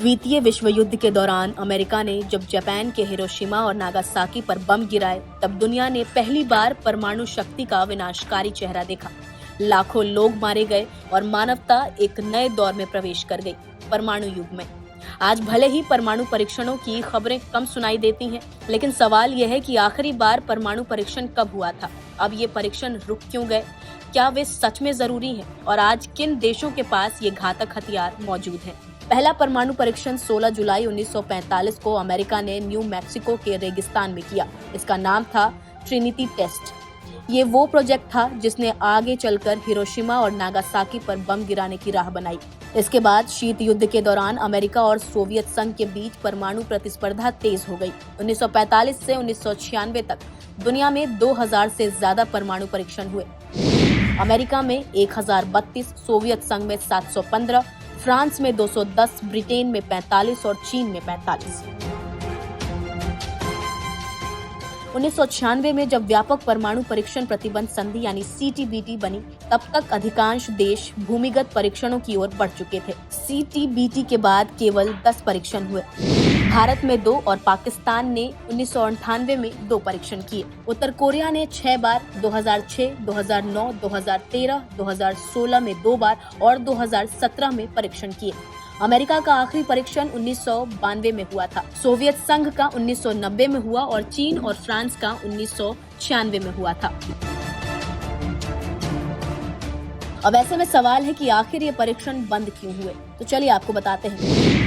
द्वितीय विश्व युद्ध के दौरान अमेरिका ने जब जापान के हिरोशिमा और नागासाकी पर बम गिराए, तब दुनिया ने पहली बार परमाणु शक्ति का विनाशकारी चेहरा देखा। लाखों लोग मारे गए और मानवता एक नए दौर में प्रवेश कर गई, परमाणु युग में। आज भले ही परमाणु परीक्षणों की खबरें कम सुनाई देती हैं, लेकिन सवाल यह है कि आखिरी बार परमाणु परीक्षण कब हुआ था? अब ये परीक्षण रुक क्यों गए? क्या वे सच में जरूरी हैं? और आज किन देशों के पास ये घातक हथियार मौजूद हैं? पहला परमाणु परीक्षण 16 जुलाई 1945 को अमेरिका ने न्यू मैक्सिको के रेगिस्तान में किया। इसका नाम था ट्रिनिटी टेस्ट। ये वो प्रोजेक्ट था जिसने आगे चलकर हिरोशिमा और नागासाकी पर बम गिराने की राह बनाई। इसके बाद शीत युद्ध के दौरान अमेरिका और सोवियत संघ के बीच परमाणु प्रतिस्पर्धा तेज हो गई। 1945 से 1996 तक दुनिया में 2000 से ज्यादा परमाणु परीक्षण हुए। अमेरिका में 1032, सोवियत संघ में 715, फ्रांस में 210, ब्रिटेन में 45 और चीन में 45। 1996 में जब व्यापक परमाणु परीक्षण प्रतिबंध संधि यानी CTBT बनी, तब तक अधिकांश देश भूमिगत परीक्षणों की ओर बढ़ चुके थे। CTBT के बाद केवल 10 परीक्षण हुए। भारत में 2 और पाकिस्तान ने 1998 में 2 परीक्षण किए। उत्तर कोरिया ने 6 बार, 2006, 2009, 2013, 2016 में 2 बार और 2017 में परीक्षण किए। अमेरिका का आखिरी परीक्षण 1992 में हुआ था। सोवियत संघ का 1990 में हुआ और चीन और फ्रांस का 1996 में हुआ था। अब ऐसे में सवाल है कि आखिर ये परीक्षण बंद क्यों हुए? तो चलिए आपको बताते हैं।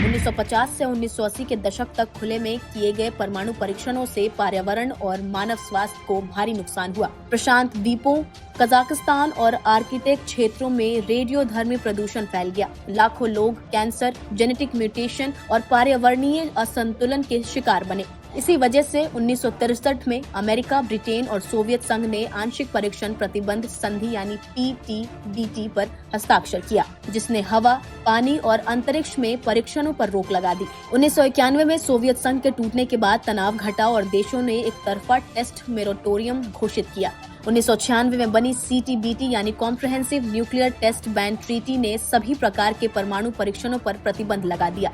1950 से 1980 के दशक तक खुले में किए गए परमाणु परीक्षणों से पर्यावरण और मानव स्वास्थ्य को भारी नुकसान हुआ। प्रशांत द्वीपों, कजाकिस्तान और आर्कटिक क्षेत्रों में रेडियोधर्मी प्रदूषण फैल गया। लाखों लोग कैंसर, जेनेटिक म्यूटेशन और पर्यावरणीय असंतुलन के शिकार बने। इसी वजह से 1963 में अमेरिका, ब्रिटेन और सोवियत संघ ने आंशिक परीक्षण प्रतिबंध संधि यानी PTBT पर हस्ताक्षर किया, जिसने हवा, पानी और अंतरिक्ष में परीक्षणों पर रोक लगा दी। 1991 में सोवियत संघ के टूटने के बाद तनाव घटा और देशों ने एक तरफा टेस्ट मोरेटोरियम घोषित किया। 1996 में बनी CTBT यानी comprehensive nuclear test ban treaty ने सभी प्रकार के परमाणु परीक्षणों पर प्रतिबंध लगा दिया।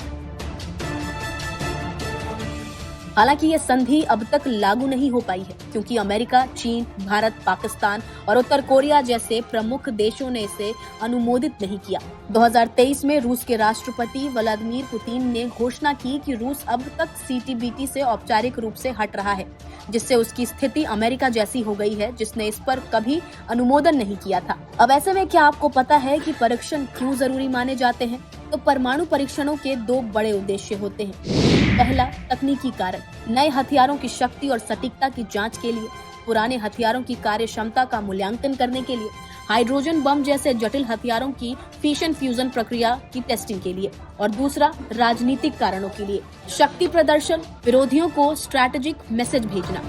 हालांकि ये संधि अब तक लागू नहीं हो पाई है, क्योंकि अमेरिका, चीन, भारत, पाकिस्तान और उत्तर कोरिया जैसे प्रमुख देशों ने इसे अनुमोदित नहीं किया। 2023 में रूस के राष्ट्रपति व्लादिमीर पुतिन ने घोषणा की कि रूस अब तक CTBT से औपचारिक रूप से हट रहा है, जिससे उसकी स्थिति अमेरिका जैसी हो गई है, जिसने इस पर कभी अनुमोदन नहीं किया था। अब ऐसे में क्या आपको पता है कि परीक्षण क्यों जरूरी माने जाते हैं? तो परमाणु परीक्षणों के 2 बड़े उद्देश्य होते हैं। पहला, तकनीकी कारण, नए हथियारों की शक्ति और सटीकता की जांच के लिए, पुराने हथियारों की कार्य क्षमता का मूल्यांकन करने के लिए, हाइड्रोजन बम जैसे जटिल हथियारों की फिशन फ्यूजन प्रक्रिया की टेस्टिंग के लिए, और दूसरा, राजनीतिक कारणों के लिए, शक्ति प्रदर्शन, विरोधियों को स्ट्रैटेजिक मैसेज भेजना।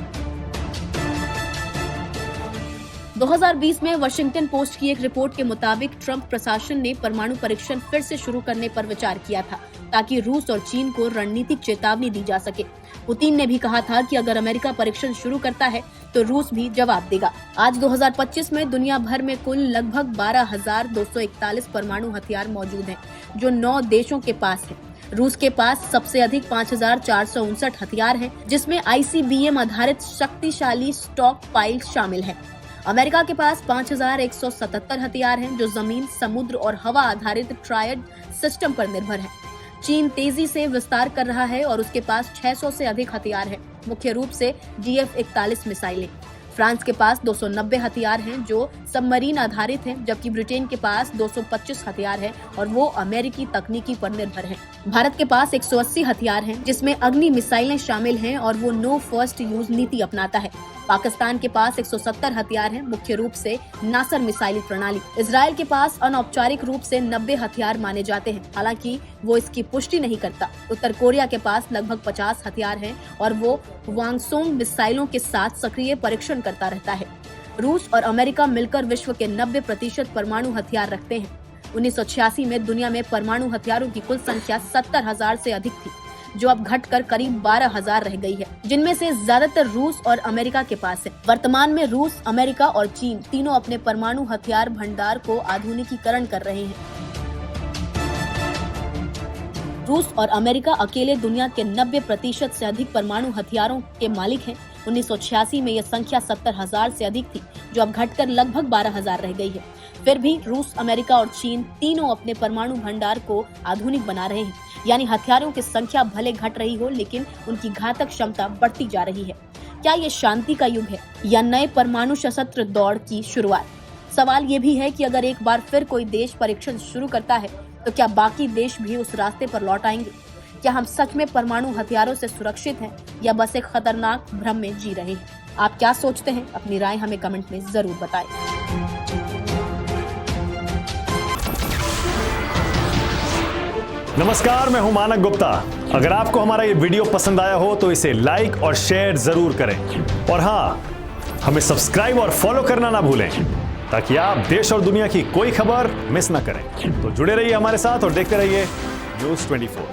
2020 में वाशिंगटन पोस्ट की एक रिपोर्ट के मुताबिक ट्रंप प्रशासन ने परमाणु परीक्षण फिर से शुरू करने पर विचार किया था, ताकि रूस और चीन को रणनीतिक चेतावनी दी जा सके। पुतिन ने भी कहा था कि अगर अमेरिका परीक्षण शुरू करता है तो रूस भी जवाब देगा। आज 2025 में दुनिया भर में कुल लगभग 12,241 परमाणु हथियार मौजूद हैं, जो 9 देशों के पास है। रूस के पास सबसे अधिक 5,459 हथियार हैं, जिसमें ICBM आधारित शक्तिशाली स्टॉक पाइल शामिल है। अमेरिका के पास 5,177 हथियार हैं, जो जमीन, समुद्र और हवा आधारित ट्रायड सिस्टम पर निर्भर है। चीन तेजी से विस्तार कर रहा है और उसके पास 600 से अधिक हथियार हैं, मुख्य रूप से GF-41 मिसाइलें। फ्रांस के पास 290 हथियार हैं, जो सबमरीन आधारित हैं, जबकि ब्रिटेन के पास 225 हथियार हैं और वो अमेरिकी तकनीकी पर निर्भर हैं। भारत के पास 180 हथियार हैं, जिसमें अग्नि मिसाइलें शामिल हैं और वो नो फर्स्ट यूज नीति अपनाता है। पाकिस्तान के पास 170 हथियार हैं, मुख्य रूप से नासर मिसाइल प्रणाली। इजराइल के पास अनौपचारिक रूप से 90 हथियार माने जाते हैं, हालांकि वो इसकी पुष्टि नहीं करता। उत्तर कोरिया के पास लगभग 50 हथियार हैं और वो वांगसोंग मिसाइलों के साथ सक्रिय परीक्षण करता रहता है। रूस और अमेरिका मिलकर विश्व के 90% परमाणु हथियार रखते हैं। 1986 में दुनिया में परमाणु हथियारों की कुल संख्या 70,000 से अधिक थी, जो अब घटकर करीब 12,000 रह गई है, जिनमें से ज्यादातर रूस और अमेरिका के पास है। वर्तमान में रूस, अमेरिका और चीन तीनों अपने परमाणु हथियार भंडार को आधुनिकीकरण कर रहे हैं। रूस और अमेरिका अकेले दुनिया के 90% से अधिक परमाणु हथियारों के मालिक हैं। 1986 में यह संख्या 70,000 से अधिक थी, जो अब घटकर लगभग 12,000 रह गई है। फिर भी रूस, अमेरिका और चीन तीनों अपने परमाणु भंडार को आधुनिक बना रहे हैं। यानी हथियारों की संख्या भले घट रही हो, लेकिन उनकी घातक क्षमता बढ़ती जा रही है। क्या ये शांति का युग है या नए परमाणु सशस्त्र दौड़ की शुरुआत? सवाल ये भी है कि अगर एक बार फिर कोई देश परीक्षण शुरू करता है, तो क्या बाकी देश भी उस रास्ते पर लौट आएंगे? क्या हम सच में परमाणु हथियारों से सुरक्षित हैं या बस एक खतरनाक भ्रम में जी रहे हैं? आप क्या सोचते हैं? अपनी राय हमें कमेंट में जरूर बताएं। नमस्कार, मैं हूं मानक गुप्ता। अगर आपको हमारा ये वीडियो पसंद आया हो तो इसे लाइक और शेयर जरूर करें, और हाँ, हमें सब्सक्राइब और फॉलो करना ना भूलें, ताकि आप देश और दुनिया की कोई खबर मिस ना करें। तो जुड़े रहिए हमारे साथ और देखते रहिए News 24।